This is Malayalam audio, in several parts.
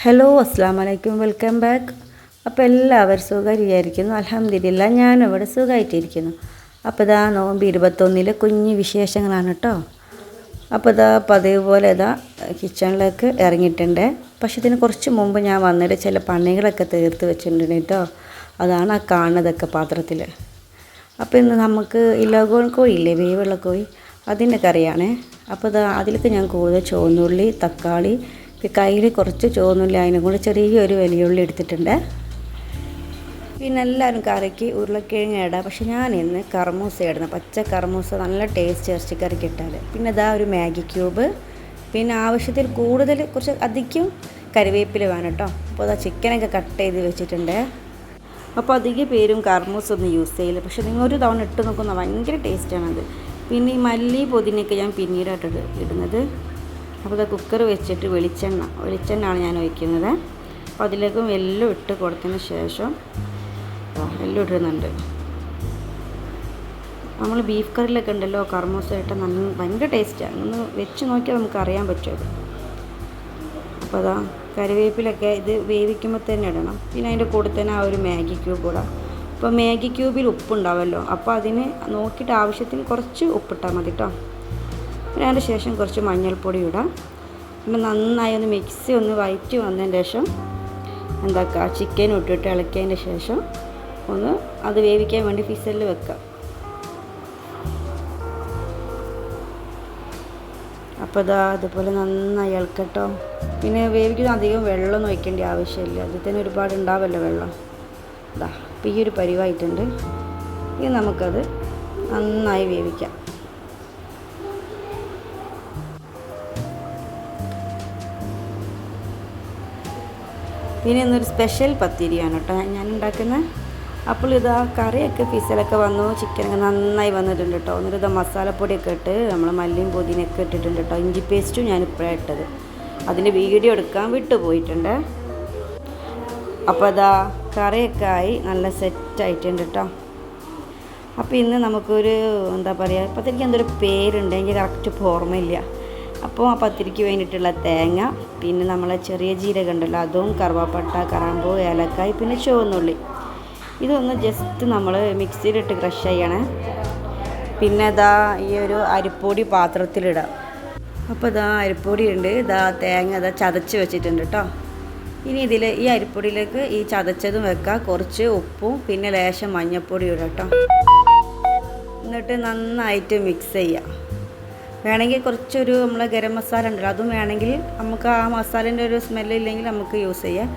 ഹലോ അസ്സലാമലൈക്കും, വെൽക്കം ബാക്ക്. അപ്പോൾ എല്ലാവരും സുഖമായിരിക്കുന്നു. അൽഹംദുലില്ലാഹ് ഞാനിവിടെ സുഖമായിട്ടിരിക്കുന്നു. അപ്പോൾ ഇതാ നോമ്പ് 21 കുഞ്ഞു വിശേഷങ്ങളാണ് കേട്ടോ. അപ്പോൾ ഇതാ പതിവ് പോലെ ഇതാ കിച്ചണിലേക്ക് ഇറങ്ങിയിട്ടുണ്ട്. പക്ഷേ ഇതിന് കുറച്ച് മുമ്പ് ഞാൻ വന്നിട്ട് ചില പണികളൊക്കെ തീർത്ത് വെച്ചിട്ടുണ്ട് കേട്ടോ. അതാണ് ആ കാണുന്നതൊക്കെ പാത്രത്തിൽ. അപ്പോൾ ഇന്ന് നമുക്ക് ഈ ലഗോൺ കോഴി ഇല്ലേ, വേവുള്ള കോഴി, അതിൻ്റെ കറിയാണ്. അപ്പോൾ ഇതാ അതിലേക്ക് ഞാൻ കൂടുതൽ ചുവന്നുള്ളി, തക്കാളി, കയ്യിൽ കുറച്ച് ചുവന്നുള്ളി, അതിനും കൂടെ ചെറിയൊരു വലിയുള്ളി എടുത്തിട്ടുണ്ട്. പിന്നെ എല്ലാവരും കറിക്ക് ഉരുളക്കിഴങ്ങ് ഇടാം. പക്ഷെ ഞാൻ ഇന്ന് കർമൂസ ഇടുന്നത്, പച്ച കർമൂസ നല്ല ടേസ്റ്റ് ഇറച്ചിക്കറിക്ക് ഇട്ടാൽ. പിന്നെ ഇതാ ഒരു മാഗി ക്യൂബ്, പിന്നെ ആവശ്യത്തിൽ കൂടുതൽ കുറച്ച് അധികം കറിവേപ്പില വേണം കേട്ടോ. അപ്പോൾ അതാ ചിക്കനൊക്കെ കട്ട് ചെയ്ത് വെച്ചിട്ടുണ്ട്. അപ്പോൾ അധികം പേരും കർമൂസ ഒന്നും യൂസ് ചെയ്യില്ല, പക്ഷെ നിങ്ങൾ ഒരു തവണ ഇട്ട് നോക്കുന്ന ഭയങ്കര ടേസ്റ്റാണത്. പിന്നെ ഈ മല്ലി പുതിനയൊക്കെ ഞാൻ പിന്നീടായിട്ട് ഇടുന്നത്. അപ്പോൾ ഇത് കുക്കർ വെച്ചിട്ട് വെളിച്ചെണ്ണയാണ് ഞാൻ ഒഴിക്കുന്നത്. അപ്പോൾ അതിലേക്കും എല്ലാം ഇട്ട് കൊടുത്തതിന് ശേഷം എല്ലാം ഇടുന്നുണ്ട്. നമ്മൾ ബീഫ് കറിയിലൊക്കെ ഉണ്ടല്ലോ കർമൂസ ഇട്ട ഭയങ്കര ടേസ്റ്റാണ്. ഒന്ന് വെച്ച് നോക്കിയാൽ നമുക്ക് അറിയാൻ പറ്റുമത്. അപ്പോൾ അതാ കറിവേപ്പിലൊക്കെ ഇത് വേവിക്കുമ്പോൾ തന്നെ ഇടണം. പിന്നെ അതിൻ്റെ കൂടെ തന്നെ ആ ഒരു മാഗി ക്യൂബ് കൂടെ. അപ്പോൾ മാഗി ക്യൂബിൽ ഉപ്പുണ്ടാവുമല്ലോ, അപ്പോൾ അതിന് നോക്കിയിട്ട് ആവശ്യത്തിന് കുറച്ച് ഉപ്പിട്ടാൽ മതി കേട്ടോ. പിന്നെ അതിന് ശേഷം കുറച്ച് മഞ്ഞൾപ്പൊടി ഇടാം. പിന്നെ നന്നായി ഒന്ന് മിക്സി ഒന്ന് വഴറ്റി വന്നതിന് ശേഷം എന്താക്കുക, ചിക്കൻ ഇട്ടിട്ട് ഇളക്കിയതിന് ശേഷം ഒന്ന് അത് വേവിക്കാൻ വേണ്ടി ഫിസലിൽ വെക്കാം. അപ്പോൾ ഇതാ അതുപോലെ നന്നായി ഇളക്കട്ടോ. പിന്നെ വേവിക്കുന്ന അധികം വെള്ളമൊന്നും ഒഴിക്കേണ്ട ആവശ്യമില്ല, അതിൽ തന്നെ ഒരുപാട് ഉണ്ടാവല്ലോ വെള്ളം. ഇതാ അപ്പോൾ ഈ ഒരു പരിവായിട്ടുണ്ട്. ഇനി നമുക്കത് നന്നായി വേവിക്കാം. പിന്നെ ഇന്നൊരു സ്പെഷ്യൽ പത്തിരിയാണ് കേട്ടോ ഞാൻ ഉണ്ടാക്കുന്നത്. അപ്പോൾ ഇതാ കറിയൊക്കെ ഫിസലൊക്കെ വന്നു, ചിക്കനൊക്കെ നന്നായി വന്നിട്ടുണ്ട് കേട്ടോ. എന്നിട്ട് ഇതാ മസാലപ്പൊടിയൊക്കെ ഇട്ട് നമ്മൾ മല്ലിയും പുതിനയൊക്കെ ഇട്ടിട്ടുണ്ട് കേട്ടോ. ഇഞ്ചി പേസ്റ്റും ഞാൻ ഇപ്പോഴാണ് ഇട്ടത്, അതിൻ്റെ വീഡിയോ എടുക്കാൻ വിട്ടുപോയിട്ടുണ്ട്. അപ്പോൾ അതാ കറിയൊക്കെ ആയി നല്ല സെറ്റായിട്ടുണ്ട് കേട്ടോ. അപ്പോൾ ഇന്ന് നമുക്കൊരു എന്താ പറയുക, പത്തിരിക്ക് എന്തൊരു പേരുണ്ട്, എനിക്ക് കറക്റ്റ് ഓർമ്മയില്ല. അപ്പോൾ ആ പത്തിരിക്ക് വേണ്ടിയിട്ടുള്ള തേങ്ങ, പിന്നെ നമ്മളെ ചെറിയ ജീരകം ഉണ്ടല്ലോ അതും, കറുവാപ്പട്ട, കറാമ്പൂ, ഏലക്കായ്, പിന്നെ ചുവന്നുള്ളി, ഇതൊന്ന് ജസ്റ്റ് നമ്മൾ മിക്സിയിലിട്ട് ക്രഷ് ചെയ്യണേ. പിന്നെ ഇതാ ഈ ഒരു അരിപ്പൊടി പാത്രത്തിലിടാം. അപ്പോൾ ഇതാ അരിപ്പൊടി ഉണ്ട്, ഇതാ തേങ്ങ ഇതാ ചതച്ച് വെച്ചിട്ടുണ്ട് കേട്ടോ. ഇനി ഈ അരിപ്പൊടിയിലേക്ക് ഈ ചതച്ചതും വെക്കാം, കുറച്ച് ഉപ്പും പിന്നെ ലേശം മഞ്ഞൾപ്പൊടി ഇടാം കേട്ടോ. എന്നിട്ട് നന്നായിട്ട് മിക്സ് ചെയ്യാം. വേണമെങ്കിൽ കുറച്ചൊരു നമ്മളെ ഗരം മസാല ഉണ്ടല്ലോ അതും വേണമെങ്കിൽ നമുക്ക്, ആ മസാലേൻ്റെ ഒരു സ്മെല്ലില്ലെങ്കിൽ നമുക്ക് യൂസ് ചെയ്യാം.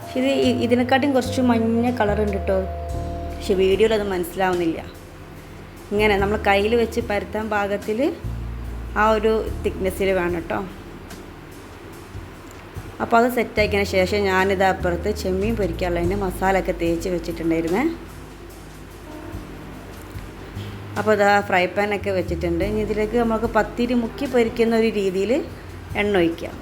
പക്ഷെ ഇതിനെക്കാട്ടും കുറച്ച് മഞ്ഞ കളറുണ്ട് കേട്ടോ. പക്ഷെ വീഡിയോയിൽ അത് മനസ്സിലാവുന്നില്ല. ഇങ്ങനെ നമ്മൾ കയ്യിൽ വെച്ച് പരത്താൻ പാകത്തിൽ ആ ഒരു തിക്നെസ്സിൽ വേണം കേട്ടോ. അപ്പോൾ അത് സെറ്റാക്കിയതിന് ശേഷം ഞാനിത് അപ്പുറത്ത് ചെമ്മീൻ പൊരിക്കാനുള്ളതിൻ്റെ മസാല ഒക്കെ തേച്ച് വെച്ചിട്ടുണ്ടായിരുന്നേ. അപ്പോൾ ഇതാ ഫ്രൈ പാനൊക്കെ വെച്ചിട്ടുണ്ട്. ഇനി ഇതിലേക്ക് നമുക്ക് പത്തിരി മുക്കി പൊരിക്കുന്ന ഒരു രീതിയിൽ എണ്ണ ഒഴിക്കാം.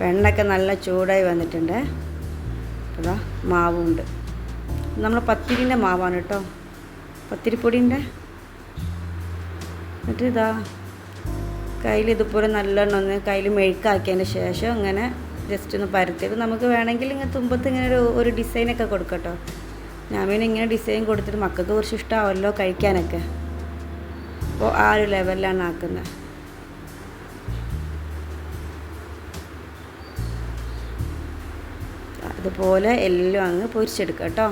എണ്ണയൊക്കെ നല്ല ചൂടായി വന്നിട്ടുണ്ട്. അതാ മാവുണ്ട്, നമ്മൾ പത്തിരിൻ്റെ മാവാണ് കേട്ടോ, പത്തിരിപ്പൊടിൻ്റെ. എന്നിട്ട് ഇതാ കയ്യിൽ ഇതുപോലെ നല്ലോണം ഒന്ന് കയ്യിൽ മെഴുക്കാക്കിയതിന് ശേഷം ഇങ്ങനെ ജസ്റ്റ് ഒന്ന് പരത്തിയിട്ട് നമുക്ക് വേണമെങ്കിൽ ഇങ്ങനെ തുമ്പത്ത് ഇങ്ങനെ ഒരു ഡിസൈനൊക്കെ കൊടുക്കട്ടോ. ഞാൻ പിന്നെ ഇങ്ങനെ ഡിസൈൻ കൊടുത്തിട്ട് മക്കൾക്ക് കുറച്ച് ഇഷ്ടമാവല്ലോ കഴിക്കാനൊക്കെ. അപ്പോൾ ആ ഒരു ലെവലിലാണ് ആക്കുന്നത്. അതുപോലെ എല്ലാം അങ്ങ് പൊരിച്ചെടുക്കുക കേട്ടോ.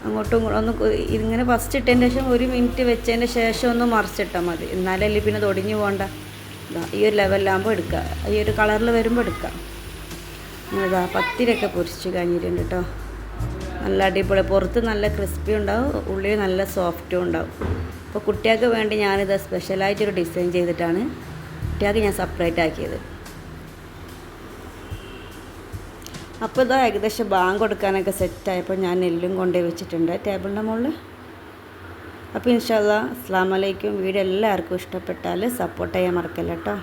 അങ്ങോട്ടും ഒന്ന് ഇങ്ങനെ ഫസ്റ്റ് ഇട്ടതിന് ശേഷം 1 മിനിറ്റ് വെച്ചതിന് ശേഷം ഒന്ന് മറിച്ചിട്ടാൽ മതി, എന്നാലല്ലേ പിന്നെ തൊടിഞ്ഞു പോകണ്ട. ഈ ഒരു ലെവലിലാകുമ്പോൾ എടുക്കുക, ഈ ഒരു കളറിൽ വരുമ്പോൾ എടുക്കുക. ഇതാ പത്തിരിയൊക്കെ പൊരിച്ച് കഴിഞ്ഞിട്ടുണ്ട് കേട്ടോ. നല്ല അടിപൊളി, പുറത്ത് നല്ല ക്രിസ്പി ഉണ്ടാവും, ഉള്ളിൽ നല്ല സോഫ്റ്റും ഉണ്ടാവും. അപ്പോൾ കുട്ടികൾക്ക് വേണ്ടി ഞാനിത് സ്പെഷ്യലായിട്ടൊരു ഡിസൈൻ ചെയ്തിട്ടാണ് കുട്ടികൾക്ക് ഞാൻ സെപ്പറേറ്റ് ആക്കിയത്. അപ്പോൾ ഇതാ ഏകദേശം ബാങ്ക് കൊടുക്കാനൊക്കെ സെറ്റായപ്പോൾ ഞാൻ നെല്ലും കൊണ്ടുപോയി വെച്ചിട്ടുണ്ട് ടേബിളിൻ്റെ മുകളിൽ. അപ്പോൾ ഇൻഷാ അല്ലാഹ് അസ്സലാമു അലൈക്കും. വീഡിയോ എല്ലാവർക്കും ഇഷ്ടപ്പെട്ടാൽ സപ്പോർട്ട് ചെയ്യാൻ മറക്കല്ല കേട്ടോ.